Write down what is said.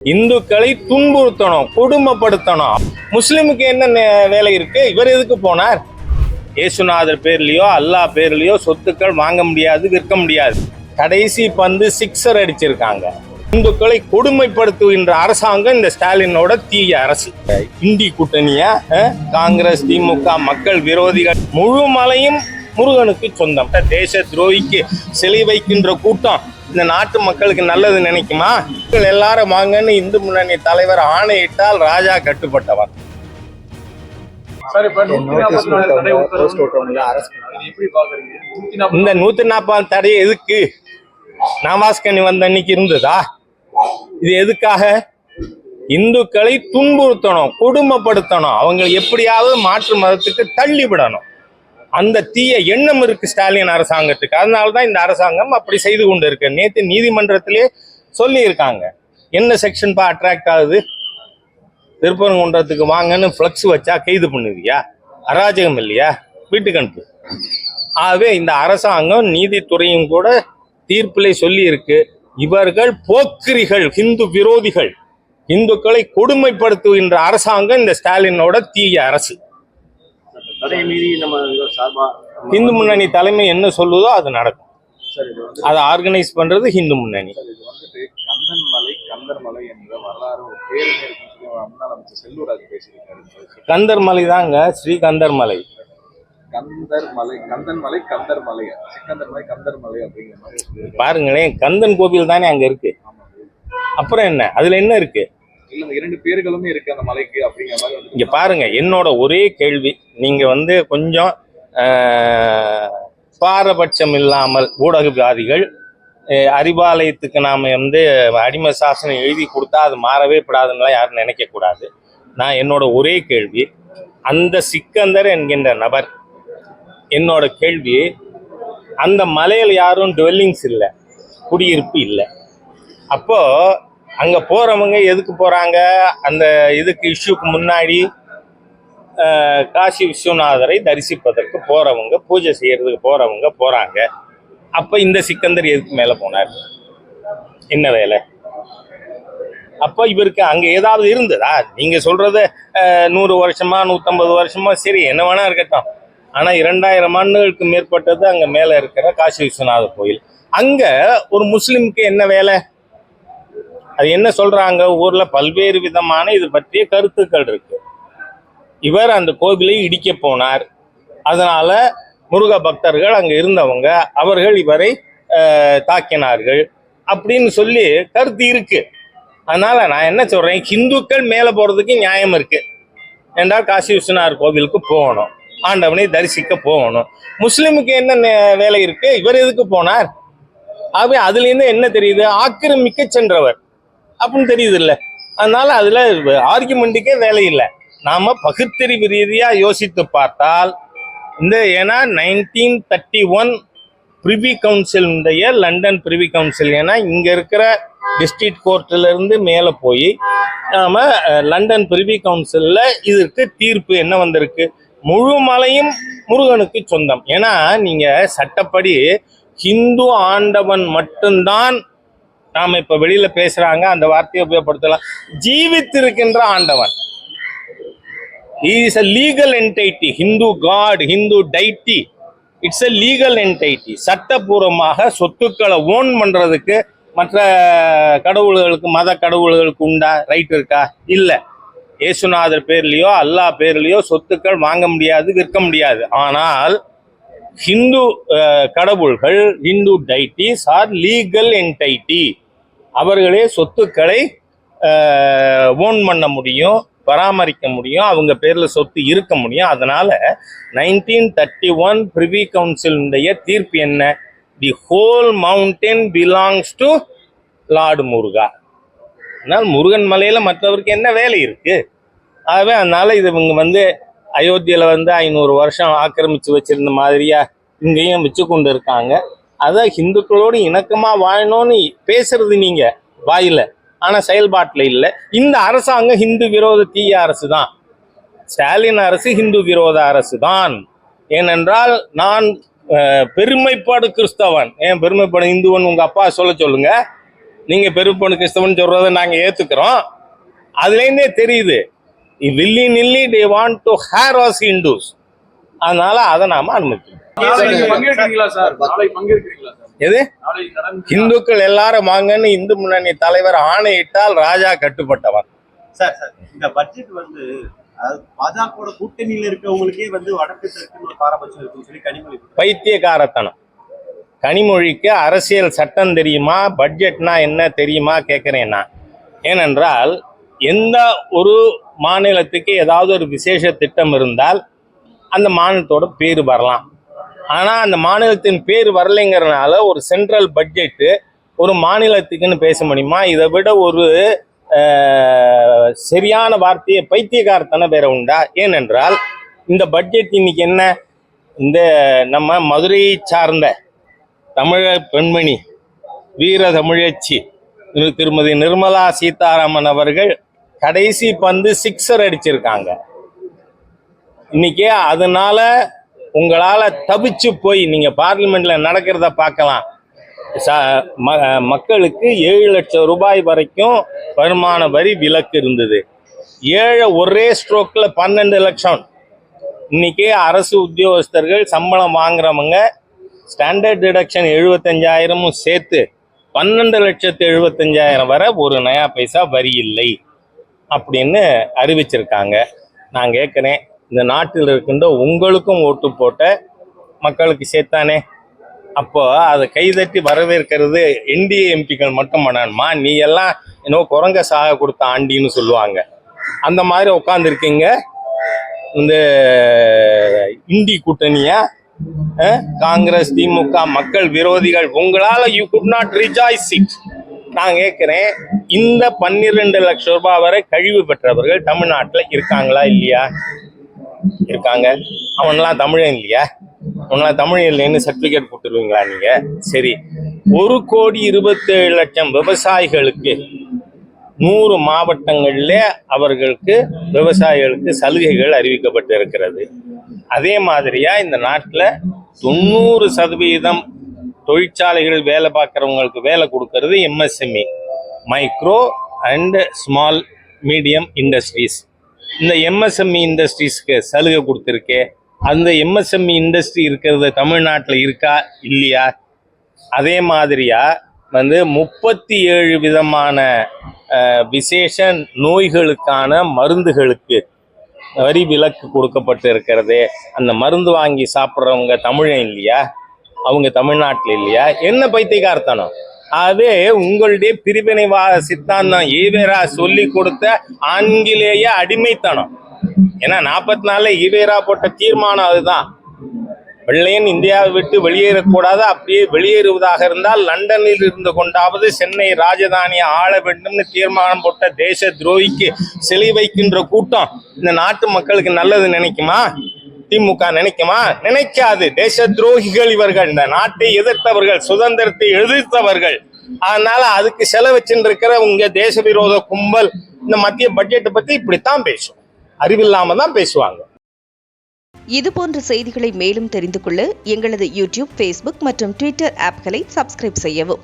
இந்துக்களை துன்புறுத்தணும், கொடுமைப்படுத்தணும். முஸ்லிமுக்கு என்ன வேலை இருக்கு? இவர் எதுக்கு போனார்? ஏசுநாதர் பேர்லயோ அல்லாஹ் பேர்லயோ சொத்துக்கள் வாங்க முடியாது, விற்க முடியாது. கடைசி பந்து சிக்ஸர் அடிச்சிருக்காங்க. இந்துக்களை கொடுமைப்படுத்துகின்ற அரசாங்கம் இந்த ஸ்டாலினோட தீய அரசு. இந்தி கூட்டணிய காங்கிரஸ், திமுக, மக்கள் விரோதிகள் முழு மலையும் முருகனுக்கு சொந்தம். தேச துரோகிக்கு சிலை வைக்கின்ற கூட்டம் இந்த நாட்டு மக்களுக்கு நல்லது நினைக்குமா? எல்லாரும் வாங்கன்னு இந்து முன்னணி தலைவர் ஆணையிட்டால் ராஜா கட்டுப்பட்டவர். இந்த 140 தடை எதுக்கு? நவாஸ்கனி வந்த அன்னைக்கு இருந்ததா? இது எதுக்காக? இந்துக்களை துன்புறுத்தணும், கொடுமைப்படுத்தணும், அவங்க எப்படியாவது மாற்று மதத்துக்கு தள்ளிவிடணும். அந்த தீய எண்ணம் இருக்கு ஸ்டாலின் அரசாங்கத்துக்கு. அதனாலதான் இந்த அரசாங்கம் அப்படி செய்து கொண்டு இருக்கு. நேற்று நீதிமன்றத்திலே சொல்லி இருக்காங்க. என்ன செக்ஷன் அட்ராக்ட் ஆகுது? திருப்பரங்குன்றத்துக்கு வாங்கன்னு பிளக்ஸ் வச்சா கைது பண்ணுவியா? அராஜகம் இல்லையா? வீட்டுக்கு அனுப்பு. ஆகவே இந்த அரசாங்கம் நீதித்துறையும் கூட தீர்ப்பிலே சொல்லி இருக்கு, இவர்கள் போக்கிரிகள், ஹிந்து விரோதிகள், இந்துக்களை கொடுமைப்படுத்துகின்ற அரசாங்கம் இந்த ஸ்டாலினோட தீய அரசு. இந்து முன்னணி தலைமை என்ன சொல்லுதோ அது நடக்கும். அதை ஆர்கனைஸ் பண்றது இந்து முன்னணி. கந்தர் மலை தாங்க, ஸ்ரீ கந்தர் மலை. பாருங்களேன், கந்தன் கோவில் தானே அங்க இருக்கு. அப்புறம் என்ன, அதுல என்ன இருக்கு? இரண்டு பேர்களுமே இருக்கு அந்த மலைக்கு அப்படிங்கிற மாதிரி. இங்க பாருங்க, என்னோட ஒரே கேள்வி, நீங்க கொஞ்சம் பாரபட்சம் இல்லாமல் ஊடகவாதிகள், அறிவாலயத்துக்கு நாம அடிமை சாசனம் எழுதி கொடுத்தா அது மாறவே படாதுன்னு யாரும் நினைக்க கூடாது. நான் என்னோட ஒரே கேள்வி, அந்த சிக்கந்தர் என்கின்ற நபர், என்னோட கேள்வி, அந்த மலையில் யாரும் டுவெல்லிங்ஸ் இல்லை, குடியிருப்பு இல்லை. அப்போ அங்க போறவங்க எதுக்கு போறாங்க? அந்த இதுக்கு இஷ்யூக்கு முன்னாடி காசி விஸ்வநாதரை தரிசிப்பதற்கு போறவங்க, பூஜை செய்யறதுக்கு போறவங்க போறாங்க. அப்ப இந்த சிக்கந்தர் எதுக்கு மேல போனார்? என்ன வேலை? அப்ப இவருக்கு அங்க ஏதாவது இருந்ததா? நீங்க சொல்றது 100 வருஷமா 150 வருஷமா, சரி, என்ன வேணா இருக்கட்டும். ஆனா 2000 ஆண்டுகளுக்கு மேற்பட்டது அங்க மேல இருக்கிற காசி விஸ்வநாதர் கோயில். அங்க ஒரு முஸ்லிமுக்கு என்ன வேலை? அது என்ன சொல்றாங்க? ஊர்ல பல்வேறு விதமான இது பற்றிய கருத்துக்கள் இருக்கு. இவர் அந்த கோவிலை இடிக்க போனார், அதனால முருக பக்தர்கள் அங்க இருந்தவங்க அவர்கள் இவரை தாக்கினார்கள் அப்படின்னு சொல்லி கருத்து இருக்கு. அதனால நான் என்ன சொல்றேன், ஹிந்துக்கள் மேல போறதுக்கு நியாயம் இருக்கு. என்றால் காசி விஸ்வநாதர் கோவிலுக்கு போகணும், ஆண்டவனை தரிசிக்க போகணும். முஸ்லிமுக்கு என்ன வேலை இருக்கு? இவர் எதுக்கு போனார்? ஆகவே அதுல இருந்து என்ன தெரியுது? ஆக்கிரமிக்க சென்றவர் அப்படின்னு தெரியுது இல்ல. அதனால அதுல ஆர்குமெண்ட்டுக்கே வேலை இல்லை. நாம பகுத்தறிவு ரீதியா யோசித்து பார்த்தால் ஏன்னா 1931 பிரிவி கவுன்சில், லண்டன் பிரிவி கவுன்சில், ஏன்னா இங்க இருக்கிற டிஸ்ட்ரிக்ட் கோர்ட்ல இருந்து மேல போய் நாம லண்டன் பிரிவி கவுன்சில்ல இதற்கு தீர்ப்பு என்ன வந்திருக்கு? முழு மலையும் முருகனுக்கு சொந்தம். ஏன்னா நீங்க சட்டப்படி ஹிந்து ஆண்டவன் மட்டும்தான், நாம இப்ப வெளியில பேசுறாங்க, அந்த வார்த்தையை உபயோகப்படுத்தலாம், ஜீவித்திருக்கின்ற ஆண்டவன். He is a legal entity. Hindu God, Hindu deity, it's a legal entity. சட்டபூர்வமாக சொத்துக்களை ஓன் பண்றதுக்கு மற்ற கடவுள்களுக்கு, மத கடவுள்களுக்கு உண்டா ரைட் இருக்கா? இல்ல. ஏசுநாதர் பேர்லயோ அல்லாஹ் பேர்லயோ சொத்துக்கள் வாங்க முடியாது, விற்க முடியாது. ஆனால் ஹிந்து கடவுள்கள், Hindu deities are legal entity. அவர்களே சொத்துக்களை ஓன் பண்ண முடியும், பராமரிக்க முடியும், அவங்க பேர்ல சொத்து இருக்க முடியும். அதனால 1931 பிரிவி கவுன்சிலுடைய தீர்ப்பு என்ன? The whole mountain belongs to lord Muruga. அதனால முருகன் மலையில மற்றவருக்கு என்ன வேலை இருக்கு? ஆகவே அதனால இது இவங்க அயோத்தியில 500 வருஷம் ஆக்கிரமிச்சு வச்சிருந்த மாதிரியா இங்கேயும் வச்சு கொண்டு இருக்காங்க. அத ஹிந்துக்களோடு இணக்கமா வாழணும்னு பேசுறது நீங்க வாயில, ஆனா செயல்பாட்டுல இல்லை. இந்த அரசாங்கம் ஹிந்து விரோத தீய அரசு தான். ஸ்டாலின் அரசு ஹிந்து விரோத அரசு தான். ஏனென்றால் நான் பெருமைப்பாடு கிறிஸ்தவன், ஏன் பெருமைப்பாடு இந்துவன் உங்க அப்பா சொல்லுங்க. நீங்க பெரும்பொண்ணு கிறிஸ்தவன் சொல்றதை நாங்க ஏத்துக்கிறோம். அதுல இருந்தே தெரியுது வில்லி நில்லி they want to harass Hindus. அதனால அதை நாம அனுமதிக்கிறோம். எது இந்துக்கள் எல்லாரும் வாங்கன்னு இந்து முன்னணி தலைவர் ஆணையிட்டால் ராஜா கட்டுப்பட்டவன். சார் இந்த பட்ஜெட் வந்து பாஜக கூட்டணியில இருக்கவங்களுக்கே வந்து வடக்கு தெற்கு பாரபட்சம் இருக்குன்னு சொல்லி கனிமொழி பைத்தியக்காரத்தனம். கனிமொழிக்கு அரசியல் சட்டம் தெரியுமா, பட்ஜெட்னா என்ன தெரியுமா கேட்கிறேன்னா, ஏனென்றால் எந்த ஒரு மாநிலத்துக்கு ஏதாவது ஒரு விசேஷ திட்டம் இருந்தால் அந்த மாநிலத்தோட பேர் வரலாம். ஆனால் அந்த மாநிலத்தின் பேர் வரலைங்கிறதுனால ஒரு சென்ட்ரல் பட்ஜெட்டு ஒரு மாநிலத்துக்குன்னு பேச முடியுமா? இதை விட ஒரு சரியான வார்த்தையை பைத்தியக்காரத்தனம் வேற உண்டா? ஏனென்றால் இந்த பட்ஜெட் இன்னைக்கு என்ன, இந்த நம்ம மதுரையை சார்ந்த தமிழ பெண்மணி வீர தமிழச்சி திருமதி நிர்மலா சீதாராமன் அவர்கள் கடைசி பந்து 6 அடிச்சிருக்காங்க இன்னைக்கு. அதனால உங்களால தவிச்சு போய் நீங்க பார்லிமெண்ட்ல நடக்கிறத பார்க்கலாம். மக்களுக்கு 7 லட்சம் ரூபாய் வரைக்கும் வருமான வரி விலக்கு இருந்தது. ஒரே ஸ்ட்ரோக்ல 12 லட்சம். இன்னைக்கு அரசு உத்தியோகஸ்தர்கள் சம்பளம் வாங்குறவங்க ஸ்டாண்டர்ட் டிடக்ஷன் 75,000 சேர்த்து 12,75,000 வரை ஒரு நயா பைசா வரி இல்லை அப்படின்னு அறிவிச்சிருக்காங்க. நான் கேட்குறேன், இந்த நாட்டில் இருக்கின்ற உங்களுக்கும் ஓட்டு போட்ட மக்களுக்கு சேர்த்தானே, அப்போ அதை கைதட்டி வரவேற்கிறது என்டிஏ எம்பிக்கள் மட்டும் பண்ணணுமா? நீ எல்லாம் இன்னும் குரங்க சாக கொடுத்த ஆண்டின்னு சொல்லுவாங்க. அந்த மாதிரி உட்காந்துருக்கீங்க இந்த இந்தி கூட்டணியா, காங்கிரஸ் திமுக மக்கள் விரோதிகள். உங்களால you could not rejoice it. நான் கேட்கிறேன், இந்த 12 லட்சம் ரூபாய் வரை கழிவு பெற்றவர்கள் தமிழ்நாட்டில் இருக்காங்களா இல்லையா? இருக்காங்க. அவனெல்லாம் தமிழன் இல்லையா? அவனெல்லாம் தமிழ் இல்லைன்னு சர்டிபிகேட் கொடுத்துருவீங்களா நீங்க? சரி, 1,27,00,000 விவசாயிகளுக்கு 100 மாவட்டங்களில் அவர்களுக்கு விவசாயிகளுக்கு சலுகைகள் அறிவிக்கப்பட்டு இருக்கிறது. அதே மாதிரியா இந்த நாட்டில் 90% தொழிற்சாலைகள் வேலை பார்க்குறவங்களுக்கு வேலை கொடுக்கறது MSME, micro and small medium industries. இந்த MSME இண்டஸ்ட்ரீஸ்க்கு சலுகை கொடுத்துருக்கே, அந்த MSME இண்டஸ்ட்ரி இருக்கிறது தமிழ்நாட்டில் இருக்கா இல்லையா? அதே மாதிரியா 37 விதமான விசேஷ நோய்களுக்கான மருந்துகளுக்கு வரி விலக்கு கொடுக்கப்பட்டு இருக்கிறது. அந்த மருந்து வாங்கி சாப்பிட்றவங்க தமிழன் இல்லையா? அவங்க தமிழ்நாட்டில் இல்லையா? என்ன பைத்தியக்காரத்தனம்! அதே உங்களுடைய பிரிவினைவாத சித்தாந்தம் ஈவேரா சொல்லி கொடுத்த ஆங்கிலேய அடிமைத்தனம். ஏன்னா 44 ஈவேரா போட்ட தீர்மானம் அதுதான். வெள்ளையன் இந்தியாவை விட்டு வெளியேறக்கூடாது, அப்படியே வெளியேறுவதாக இருந்தால் லண்டனில் இருந்து கொண்டாவது சென்னை ராஜதானியை ஆள வேண்டும்னு தீர்மானம் போட்ட தேச துரோகிக்கு சிலை வைக்கின்ற கூட்டம் இந்த நாட்டு மக்களுக்கு நல்லது நினைக்குமா? திமுக நினைக்குமா? நினைக்காது. தேச துரோகிகள் இவர்கள். இந்த நாட்டை எதிர்த்தவர்கள், சுதந்திரத்தை எதிர்த்தவர்கள். அதனால அதுக்கு செலவச்சுட்டு இருக்கிற உங்க தேச விரோத கும்பல் இந்த மத்திய பட்ஜெட்டை பத்தி இப்படித்தான் பேசும். அறிவில்லாம தான் பேசுவாங்க. இதுபோன்ற செய்திகளை மேலும் தெரிந்து கொள்ள எங்களது யூடியூப், ஃபேஸ்புக் மற்றும் ட்விட்டர் ஆப்களை சப்ஸ்கிரைப் செய்யவும்.